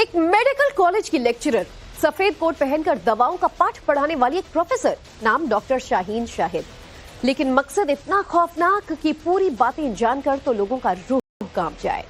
एक medical college की lecturer, सफेद कोट पहनकर दवाओं का पाठ पढ़ाने वाली एक प्रोफेसर, नाम डॉक्टर शाहीन शाहिद। लेकिन मकसद इतना खौफनाक कि पूरी बातें जानकर तो लोगों का रूह कांप जाए।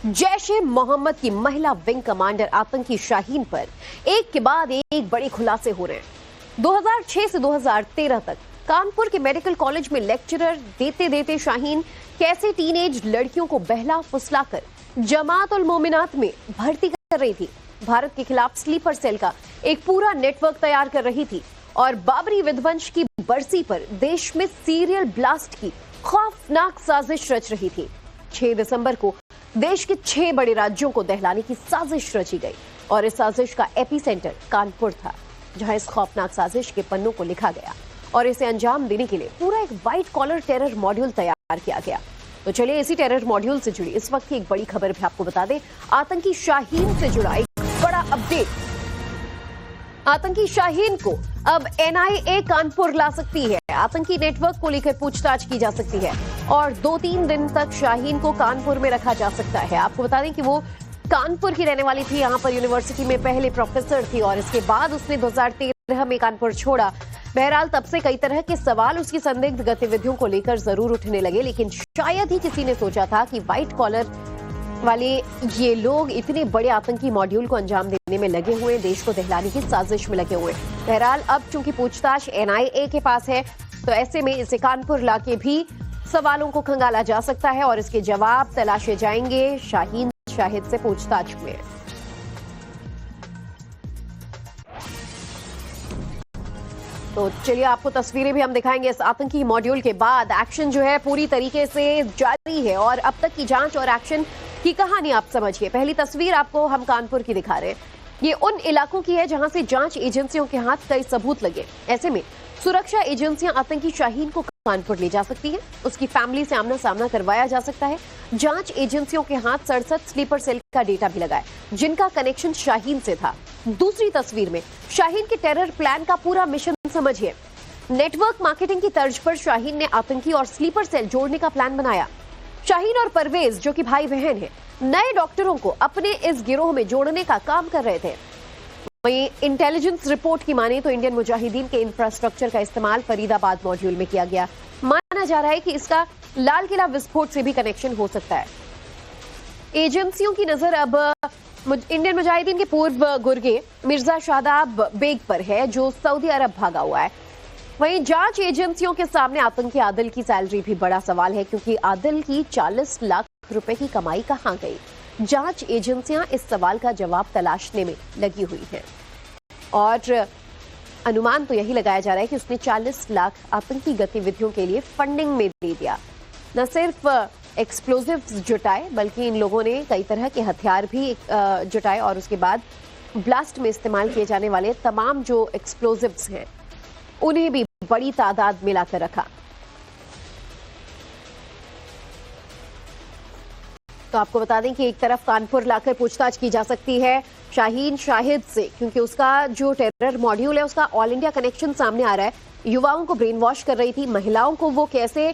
जैश-ए-मोहम्मद की महिला विंग कमांडर आतंकी शाहीन पर एक के बाद एक बड़े खुलासे हो रहे हैं। 2006 से 2013 तक कानपुर के मेडिकल कॉलेज में लेक्चरर देते देते शाहीन कैसे टीनेज लड़कियों को बहला फुसलाकर जमात उल मोमिनात में भर्ती कर रही थी, भारत के खिलाफ स्लीपर सेल का एक पूरा नेटवर्क तैयार कर रही थी और बाबरी विध्वंस की बरसी पर देश में सीरियल ब्लास्ट की खौफनाक साजिश रच रही थी। 6 दिसंबर को देश के 6 बड़े राज्यों को दहलाने की साजिश रची गई और इस साजिश का एपिसेंटर कानपुर था, जहां इस खौफनाक साजिश के पन्नों को लिखा गया और इसे अंजाम देने के लिए पूरा एक व्हाइट कॉलर टेरर मॉड्यूल तैयार किया गया। तो चलिए इसी टेरर मॉड्यूल से जुड़ी इस वक्त की एक बड़ी खबर भी आपको बता दें। आतंकी शाहीन से जुड़ा एक बड़ा अपडेट। आतंकी शाहीन को अब एनआईए कानपुर ला सकती है। आतंकी नेटवर्क को लेकर पूछताछ की जा सकती है और 2-3 दिन तक शाहीन को कानपुर में रखा जा सकता है। आपको बता दें कि वो कानपुर की रहने वाली थी, यहाँ पर यूनिवर्सिटी में पहले प्रोफेसर थी और इसके बाद उसने 2013 में कानपुर छोड़ा। बहरहाल तब से कई तरह के सवाल उसकी संदिग्ध गतिविधियों को लेकर जरूर उठने लगे, लेकिन शायद ही किसी ने सोचा था कि व्हाइट कॉलर वाले ये लोग इतने बड़े आतंकी मॉड्यूल को अंजाम देने में लगे हुए, देश को दहलाने की साजिश में लगे हुए। बहरहाल अब चूंकि पूछताछ एनआईए के पास है, तो ऐसे में इसे कानपुर लाके भी सवालों को खंगाला जा सकता है और इसके जवाब तलाशे जाएंगे शाहीन शाहिद से पूछताछ में। तो चलिए आपको तस्वीरें भी हम दिखाएंगे। इस आतंकी मॉड्यूल के बाद एक्शन जो है पूरी तरीके से जारी है और अब तक की जांच और एक्शन की कहानी आप समझिए। पहली तस्वीर आपको हम कानपुर की दिखा रहे हैं। ये उन इलाकों की है जहां से जांच एजेंसियों के हाथ कई सबूत लगे। ऐसे में सुरक्षा एजेंसियां आतंकी शाहीन को कानपुर ले जा सकती हैं, उसकी फैमिली से आमना सामना करवाया जा सकता है। जांच एजेंसियों के हाथ 67 स्लीपर सेल का डेटा भी लगा है, जिनका कनेक्शन शाहीन से था। दूसरी तस्वीर में शाहीन के टेरर प्लान का पूरा मिशन समझिए। नेटवर्क मार्केटिंग की तर्ज पर शाहीन ने आतंकी और स्लीपर सेल जोड़ने का प्लान बनाया। शाहीन और परवेज, जो कि भाई बहन हैं, नए डॉक्टरों को अपने इस गिरोह में जोड़ने का काम कर रहे थे। वहीं इंटेलिजेंस रिपोर्ट की माने तो इंडियन मुजाहिदीन के इंफ्रास्ट्रक्चर का इस्तेमाल फरीदाबाद मॉड्यूल में किया गया। माना जा रहा है कि इसका लाल किला विस्फोट से भी कनेक्शन हो सकता है। एजेंसियों की नजर अब इंडियन मुजाहिदीन के पूर्व गुर्गे मिर्जा शादाब बेग पर है, जो सऊदी अरब भागा हुआ है। वहीं जांच एजेंसियों के सामने आतंकी आदिल की सैलरी भी बड़ा सवाल है, क्योंकि आदिल की 40 लाख रुपए की कमाई कहां गई। जांच एजेंसियां इस सवाल का जवाब तलाशने में लगी हुई हैं और अनुमान तो यही लगाया जा रहा है कि उसने 40 लाख आतंकी गतिविधियों के लिए फंडिंग में दे दिया। न सिर्फ एक्सप्लोजिव्स जुटाए, बल्कि इन लोगों ने कई तरह के हथियार भी जुटाए और उसके बाद ब्लास्ट में इस्तेमाल किए जाने वाले तमाम जो एक्सप्लोजिव्स हैं उन्हें भी बड़ी तादाद में लाकर रखा। तो आपको बता दें कि एक तरफ कानपुर लाकर पूछताछ की जा सकती है शाहीन शाहिद से, क्योंकि उसका जो टेरर मॉड्यूल है उसका ऑल इंडिया कनेक्शन सामने आ रहा है। युवाओं को ब्रेन वॉश कर रही थी, महिलाओं को वो कैसे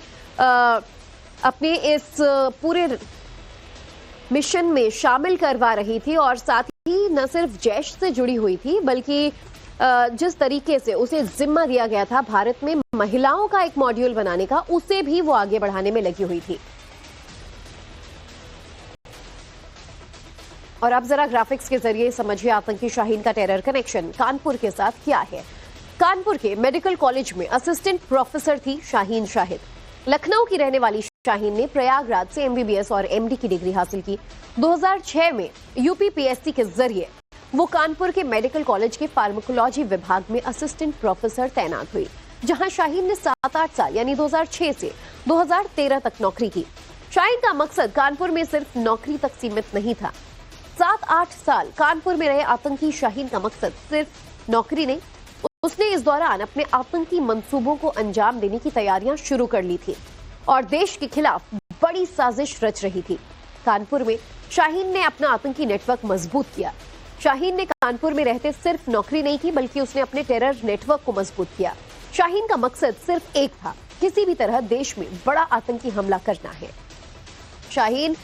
अपने इस पूरे मिशन में शामिल करवा रही थी और साथ ही न सिर्फ जैश से जुड़ी हुई थी, बल्कि जिस तरीके से उसे जिम्मा दिया गया था भारत में महिलाओं का एक मॉड्यूल बनाने का, उसे भी वो आगे बढ़ाने में लगी हुई थी। और अब जरा ग्राफिक्स के जरिए समझिए आतंकी शाहीन का टेरर कनेक्शन कानपुर के साथ क्या है। कानपुर के मेडिकल कॉलेज में असिस्टेंट प्रोफेसर थी शाहीन शाहिद। लखनऊ की रहने वाली शाहीन ने प्रयागराज से एमबीबीएस और एमडी की डिग्री हासिल की। 2006 में यूपीपीएससी के जरिए वो कानपुर के मेडिकल कॉलेज के फार्माकोलॉजी विभाग में असिस्टेंट प्रोफेसर तैनात हुई, जहां शाहीन ने 7-8 साल यानी 2006 से 2013 तक नौकरी की। शाहीन का मकसद कानपुर में सिर्फ नौकरी तक सीमित नहीं था। 7-8 साल कानपुर में रहे आतंकी शाहीन का मकसद सिर्फ नौकरी नहीं, उसने इस दौरान अपने आतंकी मंसूबों को अंजाम देने की तैयारियां शुरू कर ली थी और देश के खिलाफ बड़ी साजिश रच रही थी। कानपुर में शाहीन ने अपना आतंकी नेटवर्क मजबूत किया। शाहीन ने कानपुर में रहते सिर्फ नौकरी नहीं की, बल्कि उसने अपने टेरर नेटवर्क को मजबूत किया। शाहीन का मकसद सिर्फ एक था, किसी भी तरह देश में बड़ा आतंकी हमला करना है। शाहीन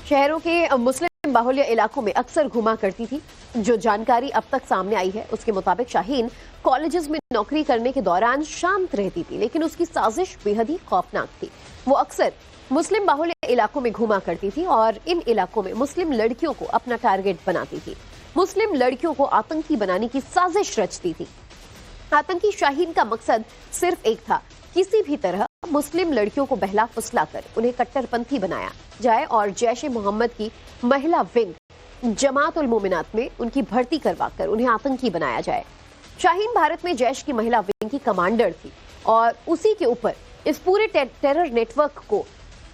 शहरों के मुस्लिम बाहुल्य इलाकों में अक्सर घुमा करती थी। जो जानकारी अब तक सामने आई है उसके मुताबिक शाहीन कॉलेजेस में नौकरी करने के दौरान शांत रहती थी, लेकिन उसकी साजिश बेहद ही खौफनाक थी। वो अक्सर मुस्लिम बाहुल्य इलाकों में घुमा करती थी और इन इलाकों में मुस्लिम लड़कियों को अपना टारगेट बनाती थी। मुस्लिम लड़कियों को आतंकी बनाने की साजिश रचती थी। आतंकी शाहीन का मकसद सिर्फ एक था, किसी भी तरह मुस्लिम लड़कियों को बहला फुसलाकर उन्हें कट्टरपंथी बनाया जाए और जैश ए मोहम्मद की महिला विंग जमात उल मोमिनात में उनकी भर्ती करवाकर उन्हें आतंकी बनाया जाए। शाहीन भारत में जैश की महिला विंग की कमांडर थी और उसी के ऊपर इस पूरे टेरर नेटवर्क को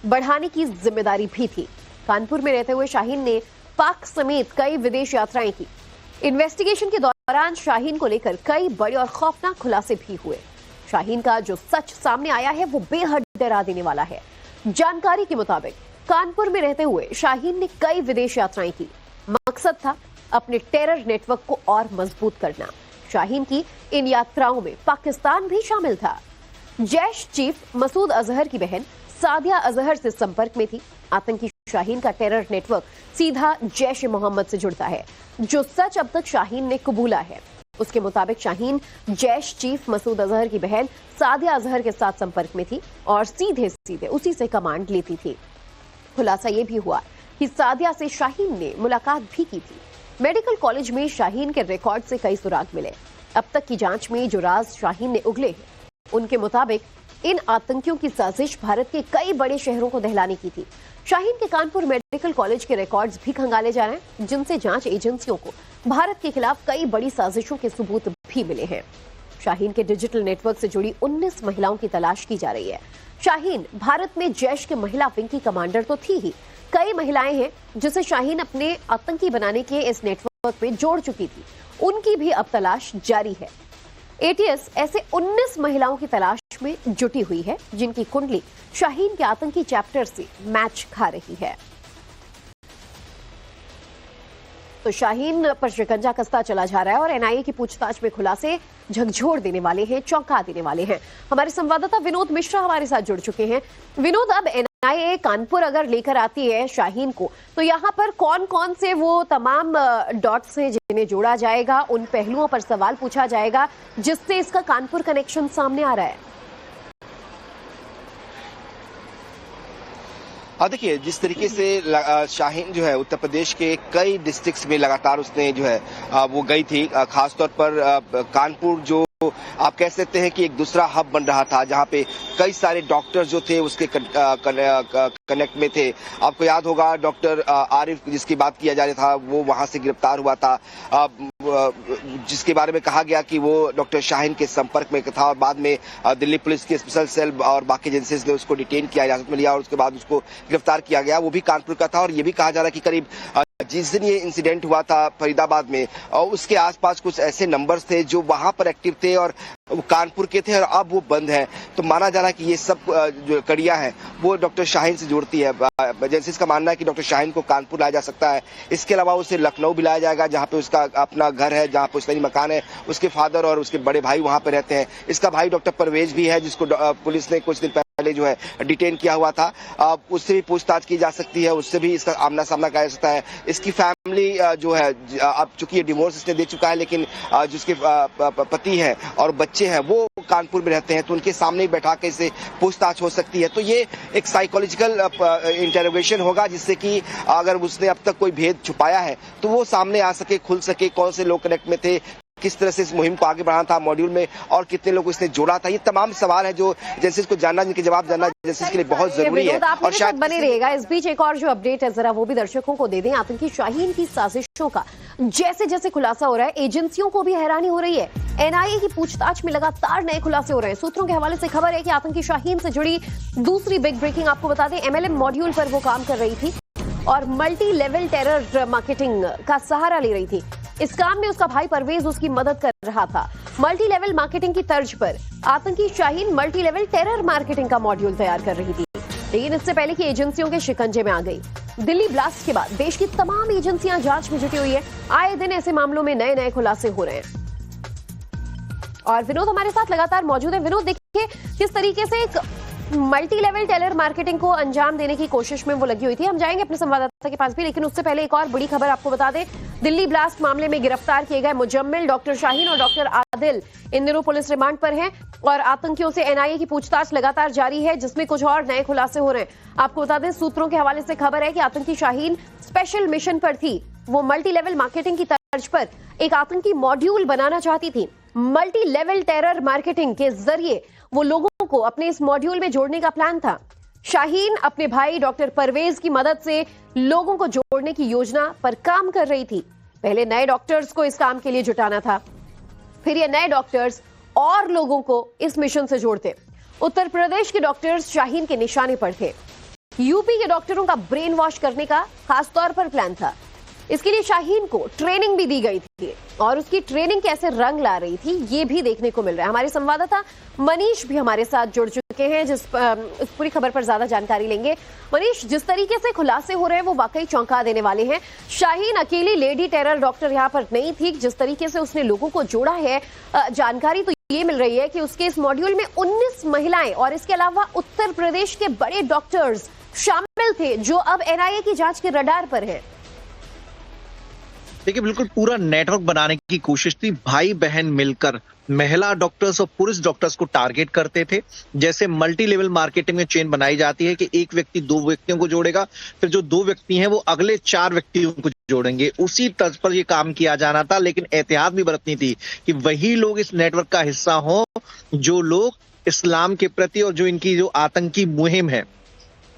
बढ़ाने की जिम्मेदारी भी थी। कानपुर में रहते हुए शाहीन ने पाक समेत कई विदेश यात्राएं की। इन्वेस्टिगेशन के दौरान शाहीन को लेकर कई बड़े और खौफनाक खुलासे भी हुए। शाहीन का जो सच सामने आया है वो बेहद डरा देने वाला है। जानकारी के मुताबिक कानपुर में रहते हुए शाहीन ने कई विदेश यात्राएं की। मकसद था अपने टेरर नेटवर्क को और मजबूत करना। शाहीन की इन यात्राओं में पाकिस्तान भी शामिल था। जैश चीफ मसूद अजहर की बहन सादिया अजहर से संपर्क में थी। आतंकी शाहीन का टेरर नेटवर्क सीधा जैश ए मोहम्मद से जुड़ता है, जो सच अब तक शाहीन ने कबूला है। उसके मुताबिक शाहीन जैश चीफ मसूद अजहर की बहन सादिया अजहर के साथ संपर्क में थी और सीधे सीधे उसी से कमांड लेती थी। खुलासा यह भी हुआ कि सादिया से शाहीन ने मुलाकात भी की थी। मेडिकल कॉलेज में शाहीन के रिकॉर्ड से कई सुराग मिले। अब तक की जांच में जो राज शाहीन ने उगले हैं, उनके मुताबिक इन आतंकियों की साजिश भारत के कई बड़े शहरों को दहलाने की थी। शाहीन के कानपुर मेडिकल कॉलेज के रिकॉर्ड्स भी खंगाले जा रहे हैं, जिनसे जांच एजेंसियों को भारत के खिलाफ कई बड़ी साजिशों के सबूत भी मिले हैं। शाहीन के डिजिटल नेटवर्क से जुड़ी 19 महिलाओं की तलाश की जा रही है। शाहीन भारत में जैश के महिला विंग की कमांडर तो थी ही, कई महिलाएं हैं जिसे शाहीन अपने आतंकी बनाने के इस नेटवर्क में जोड़ चुकी थी। उनकी भी अब तलाश जारी है। एटीएस ऐसे 19 महिलाओं की तलाश में जुटी हुई है, जिनकी कुंडली शाहीन के आतंकी चैप्टर से मैच खा रही है। तो शाहीन पर शिकंजा कसता चला जा रहा है और एनआईए की पूछताछ में खुलासे झकझोर देने वाले हैं, चौंका देने वाले हैं। हमारे संवाददाता विनोद मिश्रा हमारे साथ जुड़ चुके हैं। विनोद, अब एनआईए कानपुर अगर लेकर आती है शाहीन को, तो यहाँ पर कौन कौन से वो तमाम डॉट्स हैं जिन्हें जोड़ा जाएगा, उन पहलुओं पर सवाल पूछा जाएगा जिससे इसका कानपुर कनेक्शन सामने आ रहा है? देखिए, जिस तरीके से शाहीन जो है उत्तर प्रदेश के कई डिस्ट्रिक्ट्स में लगातार उसने जो है वो गई थी। खासतौर पर कानपुर जो आप कह सकते हैं कि एक दूसरा हब बन रहा था, जहां पे कई सारे डॉक्टर जो थे उसके कनेक्ट में थे। आपको याद होगा डॉक्टर आरिफ, जिसकी बात किया जा रहा था, वो वहां से गिरफ्तार हुआ था, जिसके बारे में कहा गया कि वो डॉक्टर शाहीन के संपर्क में था और बाद में दिल्ली पुलिस की स्पेशल सेल और बाकी एजेंसीज ने उसको डिटेन किया, इजाजत में लिया और उसके बाद उसको गिरफ्तार किया गया। वो भी कानपुर का था और ये भी कहा जा रहा है कि करीब जिस दिन ये इंसिडेंट हुआ था फरीदाबाद में, और उसके आसपास कुछ ऐसे नंबर्स थे जो वहां पर एक्टिव थे और कानपुर के थे और अब वो बंद है। तो माना जा रहा है कि ये सब जो कड़ियां हैं वो डॉक्टर शाहीन से जुड़ती है। एजेंसीज का मानना है कि डॉक्टर शाहीन को कानपुर लाया जा सकता है। इसके अलावा उसे लखनऊ भी लाया जाएगा, जहां पे उसका अपना घर है, जहां पे उसका मकान है। उसके फादर और उसके बड़े भाई वहां पे रहते हैं। इसका भाई डॉक्टर परवेज भी है, जिसको पुलिस ने कुछ दिन पहले जो है डिटेन किया हुआ था। उससे भी पूछताछ की जा सकती है, उससे भी इसका आमना सामना किया जा सकता है। इसकी फैमिली जो है, अब चूंकि ये डिवोर्स इसने दे चुका है, लेकिन जिसके पति हैं और बच्चे हैं वो कानपुर में रहते हैं, तो उनके सामने ही बैठा के इसे पूछताछ हो सकती है। तो ये एक साइकोलॉजिकल इंटरोगेशन होगा, जिससे कि अगर उसने अब तक कोई भेद छुपाया है तो वो सामने आ सके, खुल सके, कौन से लोग कनेक्ट में थे, किस तरह से इस मुहिम को आगे बढ़ाना था मॉड्यूल में, और कितने लोग इसने जोड़ा था। ये तमाम सवाल है जो एजेंसीज को जानना, जिनके जवाब जानना एजेंसीज के लिए बहुत जरूरी है। और शायद बने रहेगा। इस बीच एक और जो अपडेट है, जरा वो भी दर्शकों को दे दें। आतंकी शाहीन की साजिशों का जैसे जैसे खुलासा हो रहा है, एजेंसियों को भी हैरानी हो रही है। एनआईए की पूछताछ में लगातार नए खुलासे हो रहे हैं। सूत्रों के हवाले से खबर है कि आतंकी शाहीन से जुड़ी दूसरी बिग ब्रेकिंग आपको बता दें, एमएलएम मॉड्यूल पर वो काम कर रही थी और मल्टी लेवल टेरर मार्केटिंग का सहारा ले रही थी। इस काम में उसका भाई परवेज उसकी मदद कर रहा था। मल्टी लेवल मार्केटिंग की तर्ज पर आतंकी Shaheen multi level terror marketing का मॉड्यूल तैयार कर रही थी, लेकिन इससे पहले कि एजेंसियों के शिकंजे में आ गई। दिल्ली ब्लास्ट के बाद देश की तमाम एजेंसियां जांच में जुटी हुई है। आए दिन ऐसे मामलों में नए नए खुलासे हो रहे हैं। और विनोद हमारे साथ लगातार मौजूद है। विनोद, देखिए किस तरीके से एक मल्टी लेवल टेलर मार्केटिंग को अंजाम देने की कोशिश में वो लगी हुई थी। हम जाएंगे अपने संवाददाता के पास भी, लेकिन उससे पहले एक और बड़ी खबर आपको बता दें। दिल्ली ब्लास्ट मामले में गिरफ्तार किए गए मुजम्मिल, डॉक्टर शाहीन और डॉक्टर आदिल इन दिनों पुलिस रिमांड पर हैं और आतंकियों से एनआईए की पूछताछ लगातार जारी है, जिसमें कुछ और नए खुलासे हो रहे हैं। आपको बता दें, सूत्रों के हवाले से खबर है कि आतंकी शाहीन स्पेशल मिशन पर थी। वो मल्टी लेवल मार्केटिंग की तर्ज पर एक आतंकी मॉड्यूल बनाना चाहती थी। मल्टी लेवल टेरर मार्केटिंग के जरिए वो लोगों को अपने इस मॉड्यूल में जोड़ने का प्लान था। शाहीन अपने भाई डॉक्टर परवेज की मदद से लोगों को जोड़ने की योजना पर काम कर रही थी। पहले नए डॉक्टर्स को इस काम के लिए जुटाना था, फिर ये नए डॉक्टर्स और लोगों को इस मिशन से जोड़ते। उत्तर प्रदेश के डॉक्टर्स शाहीन के निशाने पर थे। यूपी के डॉक्टरों का ब्रेन वॉश करने का खासतौर पर प्लान था। इसके लिए शाहीन को ट्रेनिंग भी दी गई थी और उसकी ट्रेनिंग कैसे रंग ला रही थी ये भी देखने को मिल रहा है। हमारे संवाददाता मनीष भी हमारे साथ जुड़ चुके हैं, इस पूरी खबर पर ज्यादा जानकारी लेंगे। मनीष, जिस तरीके से खुलासे हो रहे हैं वो वाकई चौंका देने वाले हैं। शाहीन अकेली लेडी टेरर डॉक्टर यहाँ पर नहीं थी। जिस तरीके से उसने लोगों को जोड़ा है, जानकारी तो ये मिल रही है कि उसके इस मॉड्यूल में 19 महिलाएं और इसके अलावा उत्तर प्रदेश के बड़े डॉक्टर्स शामिल थे, जो अब एनआईए की जांच के रडार पर है। देखिए, बिल्कुल पूरा नेटवर्क बनाने की कोशिश थी। भाई बहन मिलकर महिला डॉक्टर्स और पुरुष डॉक्टर्स को टारगेट करते थे। जैसे मल्टी लेवल मार्केटिंग में चेन बनाई जाती है कि एक व्यक्ति 2 व्यक्तियों को जोड़ेगा, फिर जो 2 व्यक्ति हैं वो अगले 4 व्यक्तियों को जोड़ेंगे। उसी तर्ज पर ये काम किया जाना था, लेकिन एहतियात भी बरतनी थी कि वही लोग इस नेटवर्क का हिस्सा हों जो लोग इस्लाम के प्रति और जो इनकी जो आतंकी मुहिम है,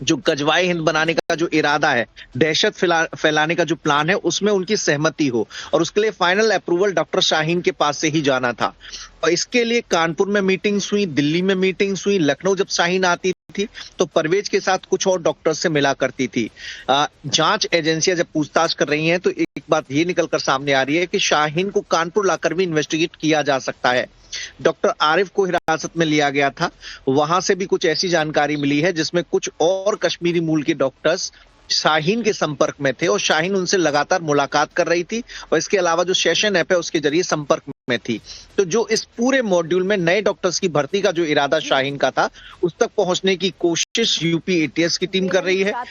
जो गजवाए हिंद बनाने का जो इरादा है, दहशत फैलाने का जो प्लान है, उसमें उनकी सहमति हो। और उसके लिए फाइनल अप्रूवल डॉक्टर शाहीन के पास से ही जाना था। और इसके लिए कानपुर में मीटिंग्स हुई, दिल्ली में मीटिंग्स हुई, लखनऊ जब शाहीन आती थी तो परवेज के साथ कुछ और डॉक्टर से मिला करती थी। जांच एजेंसियां जब पूछताछ कर रही हैं तो एक बात ये निकलकर सामने आ रही है कि शाहीन को कानपुर लाकर भी इन्वेस्टिगेट किया जा सकता है। डॉक्टर आरिफ को हिरासत में लिया गया था, वहां से भी कुछ ऐसी जानकारी मिली है जिसमें कुछ और कश्मीरी मूल के डॉक्टर्स शाहीन के संपर्क में थे और शाहीन उनसे लगातार मुलाकात कर रही थी और इसके अलावा जो सेशन ऐप है उसके जरिए संपर्क में थी। तो जो इस पूरे मॉड्यूल में नए डॉक्टर्स की भर्ती का जो इरादा शाहीन का था, उस तक पहुंचने की कोशिश यूपी एटीएस की टीम कर रही है।